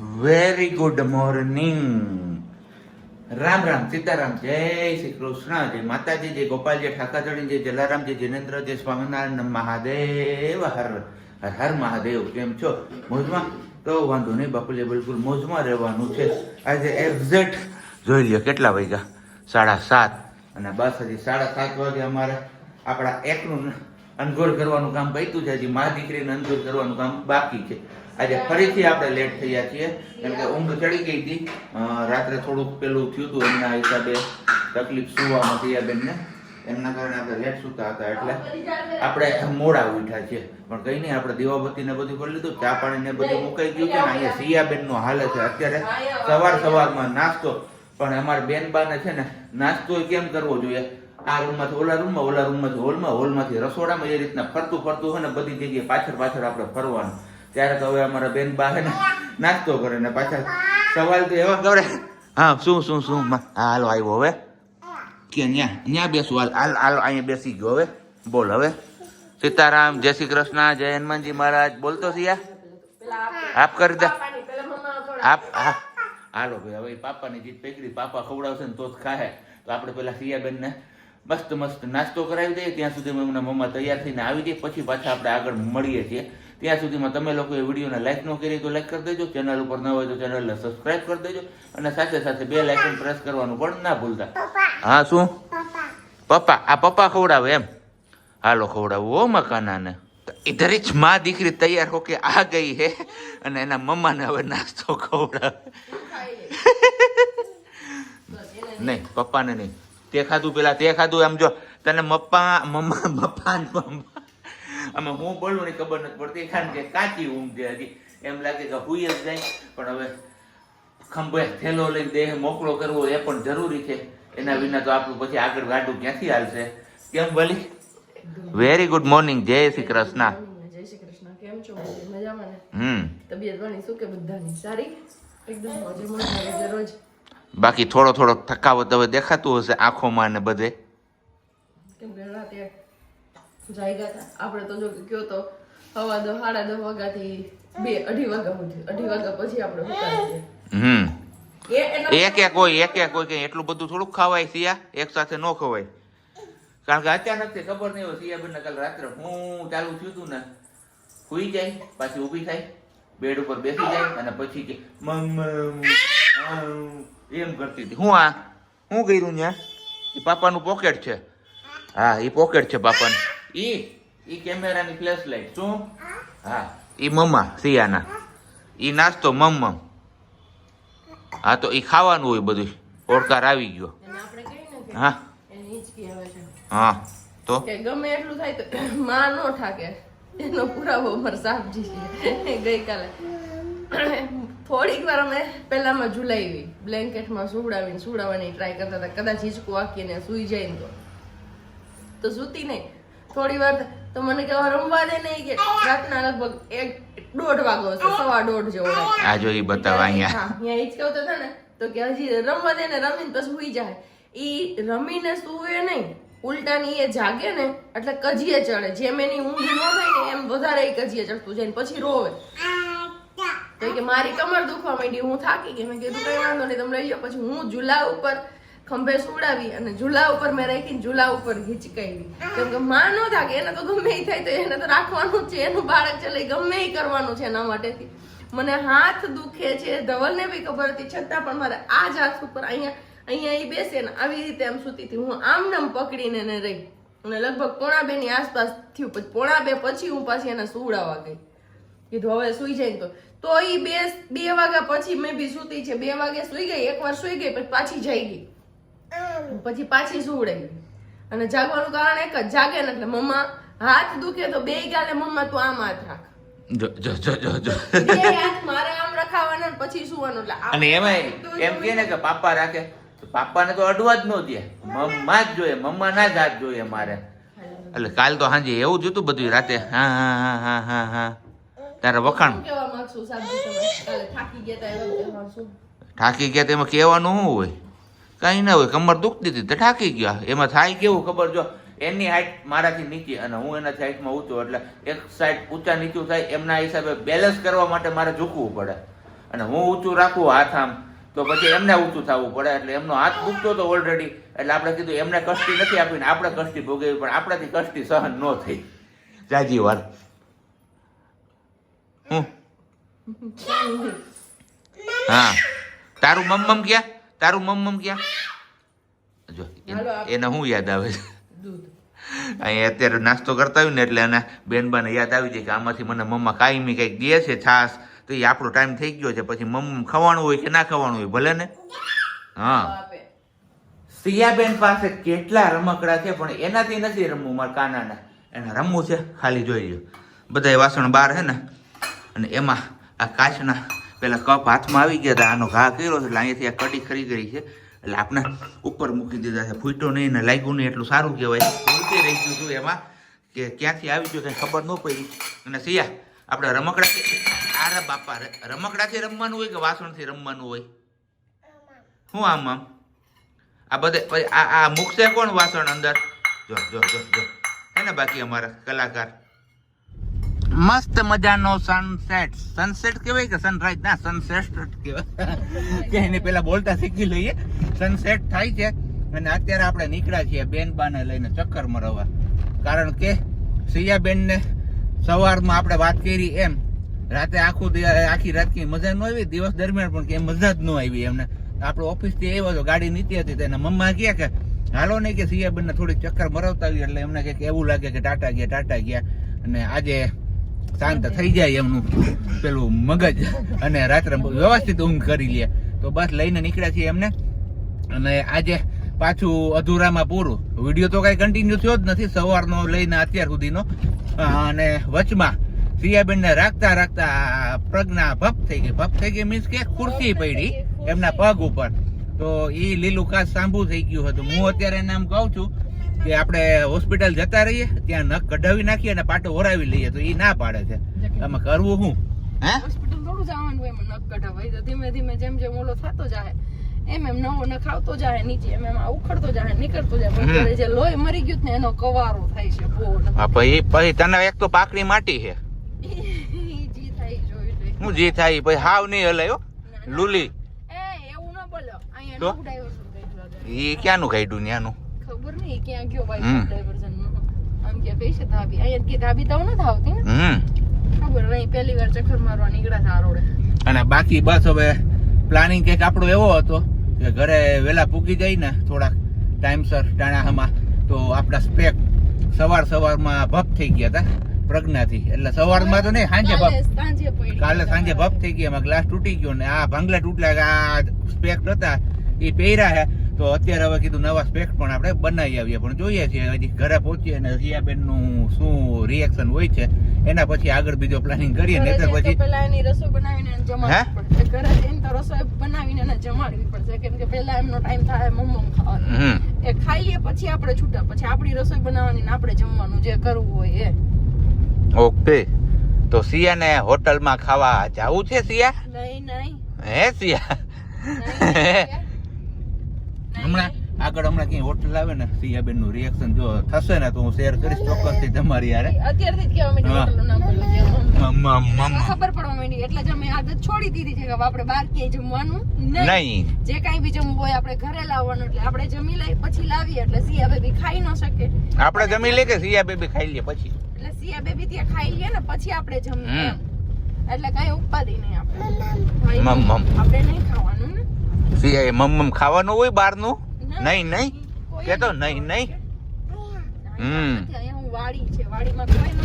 Very good morning. Ram Ram, Sitaram, જય શ્રી કૃષ્ણ, જય માતાજી, જય ગોપાલ, જય ઠાકાચરણી, જય જલારામ, જય જિનેન્દ્ર, જય સ્વામિનારાયણ મહાદેવ. હર હર હર મહાદેવ. કેમ છો? મોજમાં? તો વાંધો નહીં બાપુલે, બિલકુલ મોજમાં રહેવાનું છે. આજે એક્ઝેક્ટ જોઈ લ્યો કેટલા વાગ્યા, 7:30. અને બસ હજી 7:30 વાગે અમારે આપણા એકનું અનગોળ કરવાનું કામ પત્યું છે. હજી મા દીકરીને અનગોળ કરવાનું કામ બાકી છે. આજે ફરીથી આપણે લેટ થયા છીએ કેમ કે ઊંઘ ચડી ગઈ હતી. રાત્રે થોડુંક પેલું થયું હતું, એમના હિસાબે તકલીફ સુવામાં થયા એમના કારણે આપણે લેટ સૂતા હતા, એટલે આપણે મોડા ઉઠ્યા છીએ. પણ કઈ નહીં, આપણે દીવાબત્તી ને બધું કરી લીધું, ચા પાણી ને બધું મુકાઈ ગયું છે ને અહીંયા સિયાબેન નો હાલે છે અત્યારે સવારમાં નાસ્તો. પણ અમારા બેનબાને છે ને નાસ્તો કેમ કરવો જોઈએ, આ રૂમમાંથી ઓલા રૂમમાં, ઓલા રૂમમાંથી હોલમાં, હોલમાંથી રસોડામાં, એ રીતના ફરતું હોય ને બધી જગ્યાએ પાછળ આપણે ફરવાનું. ત્યારે તો હવે અમારા બેન બા છે ને નાસ્તો કરે ને પાછા સવાલ તો એવા કરે. હા, શું હાલો આવ્યો હવે કે ન્યા બેસું, હાલ અહીંયા બેસી ગયો. હવે બોલ, હવે સીતારામ, જય શ્રી કૃષ્ણ, જય હનુમાનજી મહારાજ બોલતો સિયા આપ કરી દે આપ. હાલો ભાઈ, હવે પાપાની જીત પકડી, પાપા ખવડાવશે ને તો જ ખાહે. તો આપણે પેલા સિયાબેન ને મસ્ત નાસ્તો કરાવી દઈએ. ત્યાં સુધી એમના મમ્મા તૈયાર થઈને આવી જાય, પછી પાછા આપણે આગળ મળીએ છીએ. ત્યાં સુધીમાં તમે લોકો એ વિડીયોને લાઈક ન કરી તો લાઈક કરી દેજો, ચેનલ ઉપર ન હોય તો ચેનલને સબસ્ક્રાઇબ કરી દેજો, અને સાથે બેલ આઇકન પ્રેસ કરવાનું પણ ના ભૂલતા. હા, શું પપ્પા? આ પપ્પા ખવડાવે એમ? હાલો ખવડાવું હો મકાનાને. ઇધર જ માં દીકરી તૈયાર હોકે આ ગઈ હે અને એના મમ્માને હવે નાસ્તો ખવડાવે. નહીં, પપ્પાને નહીં. તે ખાધું પેલા, તે ખાધું. એમ જો તને મપ્પા આમાં હું બોલું ને ખબર નથી પડતી, કારણ કે કાચી ઊંઘ છે હજી. એમ લાગે કે હુઈ જ જાય, પણ હવે ખંભે થેલો લઈને દેહ મોકળો કરવો એ પણ જરૂરી છે. એના વિના તો આપણું પછી આગળ ગાડું ક્યાંથી હાલશે? કેમ ભલી? વેરી ગુડ મોર્નિંગ, જય શ્રી કૃષ્ણ. જય શ્રી કૃષ્ણ. કેમ છો? મજામાં ને? તબિયત પાણી શું કે બધાની સારી? એકદમ મજામાં રોજ. બાકી થોડો થકાવટ હવે દેખાતું હશે આંખોમાં ને બધે. કેમ કે રાતે જાગ્યા હતા આપણે તો, જો કયો તો 10:30 વાગ્યાથી 2-2:30 વાગ્યા સુધી, 2:30 વાગ્યા પછી આપણે હુકાય. એક કોઈ એટલું બધું થોડુંક ખવાય સિયા, એક સાથે ન ખવાય. કારણ કે અચાનક થી ખબર નહીં હોય. સિયાબેન કાલ રાત્રે હું ચાલુ થયું હતું ને, સુઈ જાય, પાછી ઊભી થાય, બેડ ઉપર બેસી જાય અને પછી કે એમ કરતી હતી. હું કર્યું ત્યાં? એ પાપાનું પોકેટ છે. હા, એ પોકેટ છે પાપાનું. ઈ કેમેરાની ફ્લેશ લાઈટ. શું? હા, ઈ મમ્મા સિયાના. ઈ નાસ્તો મમ્મા. હા, તો ઈ ખાવાનું હોય બધું. ઓળકાર આવી ગયો. હા હા, તો ગમે એટલું થાય તો માં નો ઠાકે. એનો પુરાવો અમાર સાહેબજી છે. ગઈકાલે થોડીક વાર અમે પહેલામાં ઝુલાવી, બ્લેન્કેટમાં સુવડાવવાની ટ્રાય કરતા હતા. કદાચ હિંચકો આખીને સુઈ જાય ને તો સૂતી નહીં. થોડી વાર તો મને કે રમવા દે નહીં, કે રાતના લગભગ 1-1:30 વાગ્યો હશે, 1:15 જેવો. આ જો ઈ બતાવા અહીંયા. હા, અહીંયા હિંચકાવતો હતા ને તો કે હજી રમવા દે ને, રમીને પછી સુઈ જાય. ઈ રમીને સુવે નહીં, ઉલટાની એ જાગે ને એટલે કજીએ ચડે. જેમ એની ઊંઘ ન થાય ને એમ વધારે એ કજીએ ચડતું જાય, પછી રોવે. તો કે મારી કમર દુખવા માંડી, હું થાકી ગઈ. મેં કીધું કઈ વાંધો નહીં, તમે લઈ જાઓ. પછી હું ઝૂલા ઉપર ખંભે સુવડાવી અને ઝૂલા ઉપર મેં રાખીને ઝૂલા ઉપર હિંચકાવી. કેમ કે માં ન થાકે, એને તો ગમે એ થાય તો એને તો રાખવાનું જ છે, એનું બાળક છે, ગમે એ કરવાનું છે એના માટેથી. મને હાથ દુખે છે, ધવલને બી ખબર હતી, છતાં પણ મારે આ જ હાથ ઉપર અહીંયા એ બેસે ને આવી રીતે આમ સૂતી હતી. હું આમ પકડીને એને રહી અને લગભગ 1:45 ની આસપાસ થયું. પછી 1:45 પછી હું પાછી એને સુવડાવવા ગઈ. કીધું હવે સુઈ જાય તો એ 2 વાગ્યા પછી મેં બી સૂતી છે. 2 વાગે સુઈ ગઈ, એકવાર સુઈ ગઈ, પછી પાછી જાઈ ગઈ, પછી પાછી સુવડાવી. અને જાગવાનું કારણ એક જ, જાગે ને એટલે મમ્મા હાથ દુખે તો 2 ગાલે મમ્મા તું આમ હાથ રાખ. બે હાથ મારે આમ રખાવાના, પછી સુવાનું. અને એમાં એમ કે ને કે પાપા રાખે, પાપાને તો અડવા જ ન દે, મમ્મા જ જોઈએ, મમ્મા ના જ હાથ જોઈએ મારે. એટલે કાલ તો સાંજે એવું જ હતું બધું રાતે. હા તારે વખાણ કેવા માંગશો સાહેબ? તમે કાલે થાકી ગયા હતા, થાકી ગયા તો એમાં કહેવાનું શું હોય? કઈ ના હોય. કમર દુખતી હતી તો થાકી ગયા. એમાં થાય કેવું ખબર? જો એની હાઈટ મારાથી નીચે અને હું એનાથી હાઈટમાં ઊંચો, એટલે એક સાઈડ ઊંચા નીચું થાય. એમના હિસાબે બેલેન્સ કરવા માટે મારે ઝૂકવું પડે. અને હું ઊંચું રાખું હાથ આમ તો પછી એમને ઊંચું થવું પડે, એટલે એમનો હાથ મૂકતો હતો ઓલરેડી, એટલે આપણે કીધું એમને કષ્ટી નથી આપીને આપણે કષ્ટી ભોગવી, પણ આપણાથી કષ્ટી સહન ન થઈ જાજી વાર. હું હા તારું મમ્મમ ક્યાં, તારું મમ્મમ ક્યાં? જો એને શું યાદ આવે છે, અહીંયા અત્યારે નાસ્તો કરતા હોય ને એટલે એને બેનબાને યાદ આવી જાય કે આમાંથી મને મમ્મા કાયમી કંઈક દે છે છાશ, તો એ આપણો ટાઈમ થઈ ગયો છે, પછી મમ્મ ખવાનું હોય કે ના ખવાનું હોય ભલે ને. હા સિયાબેન પાસે કેટલા રમકડા છે પણ એનાથી નથી રમવું મારા કાનાના, એને રમવું છે ખાલી જોઈ લો. બધા વાસણ બહાર છે ને, અને એમાં આ કાચના પેલા કપ હાથમાં આવી ગયા હતા, આનો ઘા કર્યો છે એટલે અહીંયાથી આ કડી ખરી ગઈ છે, એટલે આપણે ઉપર મૂકી દીધા છે. ફૂટ્યો નહીં ને લાગ્યું નહીં એટલું સારું કહેવાય. ભૂલતી રહી ગયું છું એમાં કે ક્યાંથી આવી ગયું કંઈ ખબર ન પડી. અને સિયા આપણે રમકડા આરે બાપા રમકડાથી રમવાનું હોય કે વાસણથી રમવાનું હોય? શું આમ આમ આ બધે પછી આ મૂકશે કોણ વાસણ અંદર? જો જો જો જો હે ને બાકી અમારા કલાકાર. મસ્ત મજાનો સનસેટ, સનસેટ કહેવાય કે સનરાઈઝ? ના સનસેટ કહેવાય કે એને પેલા બોલતા શીખી લઈએ. સનસેટ થાય છે અને અત્યારે આપણે નીકળ્યા છીએ બેનબાને લઈને ચક્કર મરવા, કારણ કે સિયાબેનને સવારમાં આપણે વાત કરી એમ રાતે આખી રાત કઈ મજા ન આવી, દિવસ દરમિયાન પણ કઈ મજા જ ન આવી એમને. આપણે ઓફિસથી આવ્યો તો ગાડી નીતિ હતી, તેના મમ્મા કહે કે હાલો નહીં કે સિયાબેનને થોડીક ચક્કર મરાવતા આવી, એટલે એમને કંઈક એવું લાગે કે ટાટા ગયા, અને આજે શાંત થઈ જાય એમનું પેલું મગજ અને રાત્રે વ્યવસ્થિત ઊંઘ કરી લે. તો બસ લઈને નીકળ્યા છીએ એમને, અને આજે પાછું અધૂરામાં પૂરું. વિડીયો તો કઈ કન્ટિન્યુ થયો જ નથી સવારનો લઈને અત્યાર સુધીનો, અને વચમાં સિયાબેનને રાખતા રાખતા પ્રજ્ઞા ભપ થઈ ગઈ મીન્સ કે ખુરશી પડી એમના પગ ઉપર, તો એ લીલું કાચ સાંભું થઈ ગયું હતું. હું અત્યારે એને એમ કહું છું કે આપણે હોસ્પિટલ જતા રહીએ, ત્યાં નખ કઢાવી નાખીએ અને પાટો ઓરાવી લઈએ, તો એ ના પાડે છે. તમે કરવું શું? હે હોસ્પિટલ થોડું જવાનું હોય એમાં નખ કઢાવાય, તો ધીમે ધીમે જેમ જેમ ઓલો થતો જાય એમ નવો નખ આવતો જાય નીચે, એમ ઉખડતો જાય નીકળતો જાય, પણ જે લોહી મરી ગયું ને એનો કવારો થાય છે બહુ. હા પછી તને એક તો પાકડી માટી છે, જી થાય જોઈ હું જી થાય પછી હાવ નહીં હલાયો લુલી. એવું ના બોલો, અહીંયા નો ડાયવર્ઝન એ ક્યાંનું કાઢ્યું ન્યાનું ખબર નહીં ક્યાં ગયો ભાઈ ડાયવર્ઝન નો. આમ કે કઈ છે ધાબી, અહીંયા કે ધાબી તો નથી આવતી ને, ખબર નહીં પહેલી વાર ચક્કર મારવા નીકળ્યા હતા રોડે. અને બાકી બસ હવે પ્લાનિંગ કંઈક આપણો એવો હતો કે ઘરે વહેલા પૂગી જાય ને થોડાક ટાઈમસર ટાણામાં, તો આપણા સ્પેક સવારમાં ભપ થઈ ગયા હતા પ્રજ્ઞાથી, એટલે સવારમાં તો નહીં સાંજે ભપ, કાલે સાંજે ભપ થઈ ગયા, એમાં ગ્લાસ તૂટી ગયો ને આ ભાંગલા તૂટલા આ સ્પેક હતા એ પહેર્યા છે. તો અત્યારે હવે કીધું નવા સ્પેક પણ આપણે બનાવી આવીએ, પણ જોઈએ છીએ હજી ઘરે પહોંચીએ અને સિયાબેન નું શું રિએક્શન હોય છે એના પછી આગળ બીજો પ્લાનિંગ કરીએ. નહીતર પછી પેલા એની રસોઈ બનાવીને જમાડવી પડશે, ઘરે જઈને તો રસોઈ બનાવીને એને જમાડવી પડશે, કેમ કે પેલા એમનો ટાઈમ થાય મમ્મમ ખાવાનો, એ ખાઈએ પછી આપણે છૂટા, પછી આપણી રસોઈ બનાવવાની ને આપણે જમવાનું જે કરવું હોય એ. ઓકે, તો સિયાને હોટલમાં ખાવા જાવું છે? સિયા નહીં હે સિયા હમણાં ક્યાંય હોટલ આવે ને સિયાબેન નું રિએક્શન જો થશે ને તો હું શેર કરીશ ચોક્કસથી તમારી યારે. અત્યારથી જ કહેવા માંડી હોટલ નું નામ બોલો, ખબર પડવા માંડી, એટલે જ અમે આદત છોડી દીધી છે કે આપણે બહાર ક્યાંય જમવાનું નહીં, જે કાંઈ બી જમવું હોય આપણે ઘરે લાવવાનું, એટલે આપણે જમી લઈ પછી લાવીએ, એટલે સિયા બેબી ખાઈ ન શકે. આપણે જમી લે કે સિયા બેબી ખાઈ લે પછી, એટલે સિયા બેબી ત્યાં ખાઈ લે ને પછી આપણે જમીએ, એટલે કઈ ઉપાધિ નહીં આપણે આપણે નહીં ખાવાનું ને. સિયા મમ્મ ખાવાનું હોય બહારનું? નહીં કેતો નહીં. વાડી છે, વાડીમાં કોઈ ન,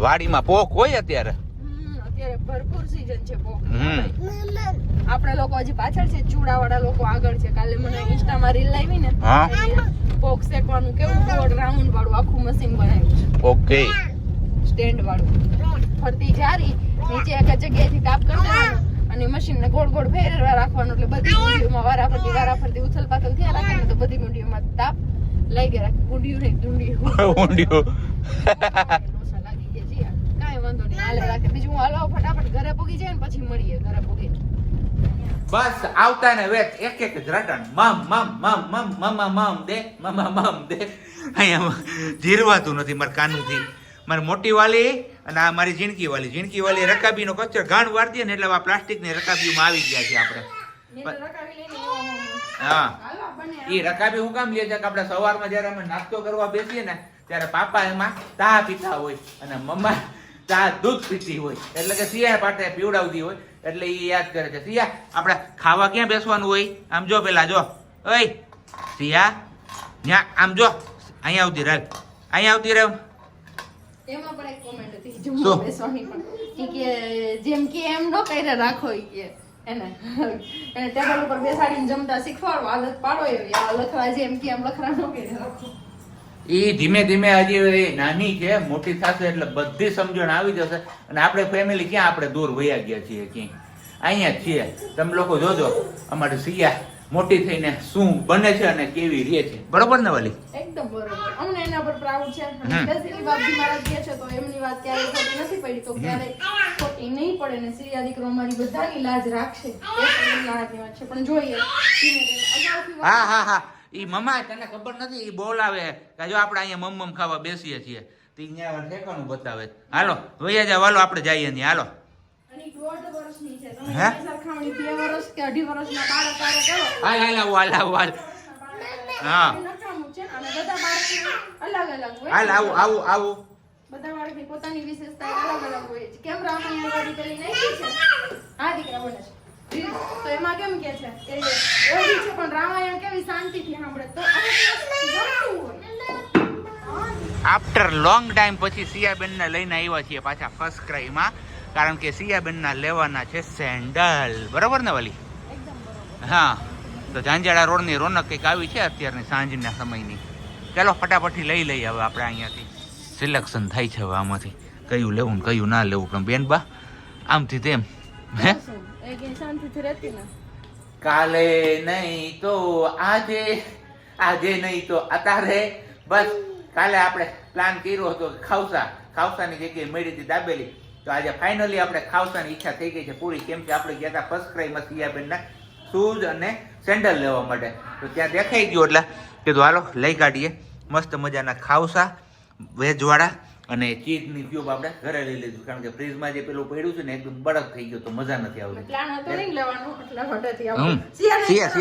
વાડીમાં પોક હોય અત્યારે ભરપૂર સીઝન છે પોક. આપણે લોકો હજી પાછળ છે, ચૂડાવાળા લોકો આગળ છે. કાલે મને ઇન્સ્ટામાં રીલ આવી ને, પોક શેકવાનું કેવું ગોળ રાઉન્ડ વાળું આખું મશીન બનાવ્યું છે. ઓકે, સ્ટેન્ડ વાળું, ફરતી જારી નીચે એક જગ્યાએથી કાપ કરી દેવાનું અને મશીન ને ગોળ ગોળ ફેરવા રાખવાનું, એટલે બધી ગુંડીઓમાં વારાફરતી ઉથલ પાથલ થયા રાખે ને, તો બધી ગુંડીઓમાં તાપ લાગી રાખે. ગુંડીઓ નહીં ઢૂંડીઓ લાગી ગયા જી, કાંઈ વાંધો નહીં હાલે રાખે. બીજું હું હલાવ ફટાફટ ઘરે પૂગી જાય ને પછી મળીએ ઘરે પૂગીને. બસ આવતા ને વેત એક જ રટણ મમ દે. અહીંયા જીરવાતું નથી મારા કાનુથી. મારી મોટી વાલી અને આ મારી ઝીણકી વાલી રકાબીનો કચરો ગાણ વાર દે ને એટલે આ પ્લાસ્ટિકની રકાબીમાં આવી ગયા છે આપણે. હા, એ રકાબી હું કામ લે છે કે આપણે સવારમાં જયારે અમે નાસ્તો કરવા બેસીએ ને ત્યારે પાપા એમાં ચા પીતા હોય અને મમ્મા ચા દૂધ પીતી હોય, એટલે કે સિયા પાટે પીવડાવતી હોય, એટલે એ યાદ કરે છે સિયા આપણે ખાવા ક્યાં બેસવાનું હોય. આમ જો પેલા જો, ઓય સિયા ન્યા આમ જો, અહીંયા આવતી રહે, અહીંયા આવતી રહે. એમાં પણ એક કોમેન્ટ હતી જમવા બેસવાની પણ ઈ કે જેમ કે એમ નો કરે રાખો ઈ કે એને ટેબલ ઉપર બેસાડીને જમતા શીખવાડો, આદત પાડો એવી. આ લખવા જેમ કે એમ લખરા નો કરે રાખો. એ ધીમે ધીમે હજી નાની છે, મોટી થશે એટલે બધી સમજણ આવી જશે. અને આપણે ફેમિલી ક્યાં આપણે દૂર વયા ગયા છીએ, ક્યાંય અહીંયા જ છીએ. તમે લોકો જોજો અમારી સિયા મોટી થઈને શું બને છે અને કેવી રહે છે. બરોબર ને વાલી? એકદમ બરોબર. અમને એના પર પ્રાઉડ છે. સ્પેશિયલી બાપજી મારા કહે છે તો એમની વાત ક્યારેય ખોટી નથી પડી, તો ક્યારેય ખોટી નહીં પડે ને સિયા દીકરો અમારી બધાની લાજ રાખશે. એ નાની વાત છે પણ જોઈએ હા હા હા. ઈ મમ્મા તને ખબર નથી, ઈ બોલાવે કે જો આપણે અહીંયા મમ્મમ ખાવા બેસીએ છીએ તો અહીંયા ઠેકાણું બતાવે. હાલો વૈયા જા, વાલો આપણે જઈએ ને. હાલો. અને 1.5 વર્ષની છે, તમે એની સરખામણી 2 વર્ષ કે 2.5 વર્ષના બાળક હારે કરો. હાલ હાલ હાલ. હા નકામું છે અને બધા બાળકને અલગ અલગ હોય. હાલ આવું. બધા બાળકની પોતાની વિશેષતા અલગ અલગ હોય છે. કેમ રામાયણ વાળી પેલી નહીં છે આ દીકરા બને છે તો એમાં કેમ કે છે એ એવી છે પણ રામાયણ કેવી શાંતિથી સાંભળે તો આફ્ટર લોંગ ટાઈમ પછી સિયાબેનને લઈને આવ્યા છીએ પાછા ફર્સ્ટ ક્રાઈમાં, કારણ કે સિયાબેનના લેવાના છે સેન્ડલ. બરોબર ને વાલી? હા, તો ઝાંઝાળા રોડની રોનક કંઈક આવી છે અત્યારની સાંજના સમયની. ચાલો ફટાફટથી લઈ લઈએ હવે આપણે અહીંયાથી. સિલેક્શન થાય છે હવે આમાંથી કયું લેવું ને કયું ના લેવું. પણ બેન બા આમથી તેમ હે શાંતિથી રહેતી ને કાલે નહીં તો આજે, આજે નહીં તો અત્યારે. બસ કાલે આપણે પ્લાન કર્યો હતો કે ખાવસાની જગ્યાએ મળી હતી દાબેલી, તો આજે ફાઇનલી આપણે ખાવસાની ઈચ્છા થઈ ગઈ છે પૂરી. કેમ કે આપણે ગયા હતા ફર્સ્ટ ક્રાઈમાં સિયાબેનના શૂઝ અને સેન્ડલ લેવા માટે, તો ત્યાં દેખાઈ ગયું એટલે કીધું હાલો લઈ કાઢીએ. મસ્ત મજાના ખાવસા વેજવાળા અને ચીઝની ક્યુબ આપણે ઘરે લઈ લીધું, કારણ કે ફ્રીજમાં જે પેલું પડ્યું છે ને એકદમ બરફ થઈ ગયો તો મજા નથી આવતી. પ્લાન હતો નહીં લેવાનો એટલે હટેથી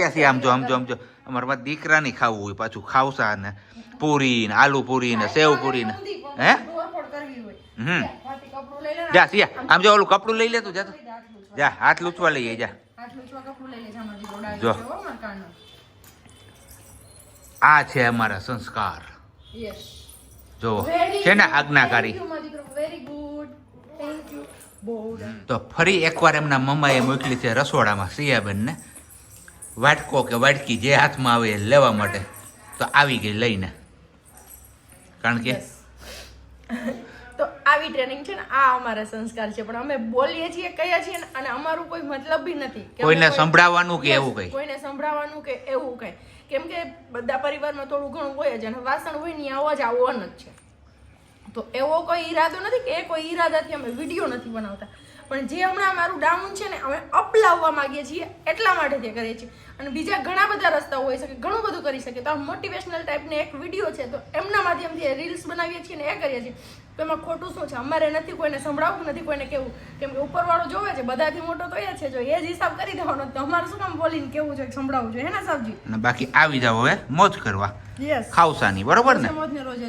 સિયા આમ જો અમારા દીકરાની ખાવું હોય પાછું ખાવસા ને પૂરી ને આલુ પૂરી ને સેવ પૂરી ને હે જા સિયા આમ જો ઓલું કપડું લઈ લે તું જા, જા હાથ લૂછવા લઈએ જા. જો આ છે અમારા સંસ્કાર. જો છે ને આજ્ઞાકારી. તો ફરી એકવાર એમના મમ્માએ મોકલી છે રસોડામાં સિયાબેન ને વાટકો કે વાટકી જે હાથમાં આવે એ લેવા માટે. તો આવી ગઈ લઈને, કારણ કે તો આવી ટ્રેનિંગ છે ને આ અમારા સંસ્કાર છે. પણ અમે બોલીએ છીએ કહીએ છીએ અને અમારું કોઈ મતલબ બી નથી કોઈને સંભળાવવાનું કે એવું કઈ, કોઈને સંભળાવવાનું કે એવું કઈ. કેમ કે બધા પરિવારમાં થોડું ઘણું હોય જ અને વાસણ હોય ને અવાજ આવવાનો જ છે. તો એવો કોઈ ઈરાદો નથી કે કોઈ ઈરાદાથી અમે વિડીયો નથી બનાવતા, પણ જે હમણાં અમારું ડાઉન છે ને અમે અપ લાવવા માંગીએ છીએ એટલા માટે તે કરીએ છીએ. અને બીજા ઘણા બધા રસ્તાઓ હોઈ શકે, ઘણું બધું કરી શકે. તો આ મોટિવેશનલ ટાઈપની એક વિડીયો છે, તો એમના માધ્યમથી રીલ્સ બનાવીએ છીએ ને એ કરીએ છીએ. તો એમાં ખોટું શું છે? અમારે નથી કોઈને સંભળાવવું, નથી કોઈને કેવું, કેમ કે ઉપરવાળો જોવે છે બધાથી મોટો તો એ છે. જો એ જ હિસાબ કરી દેવાનો તો અમારે શું કામ બોલીને કેવું છે સંભળાવવું જોઈએ, હે ને સાહેબજી? બાકી આવી જાવ હવે મોજ કરવા ખાવસાની. બરોબર ને? મોજ ને રોજ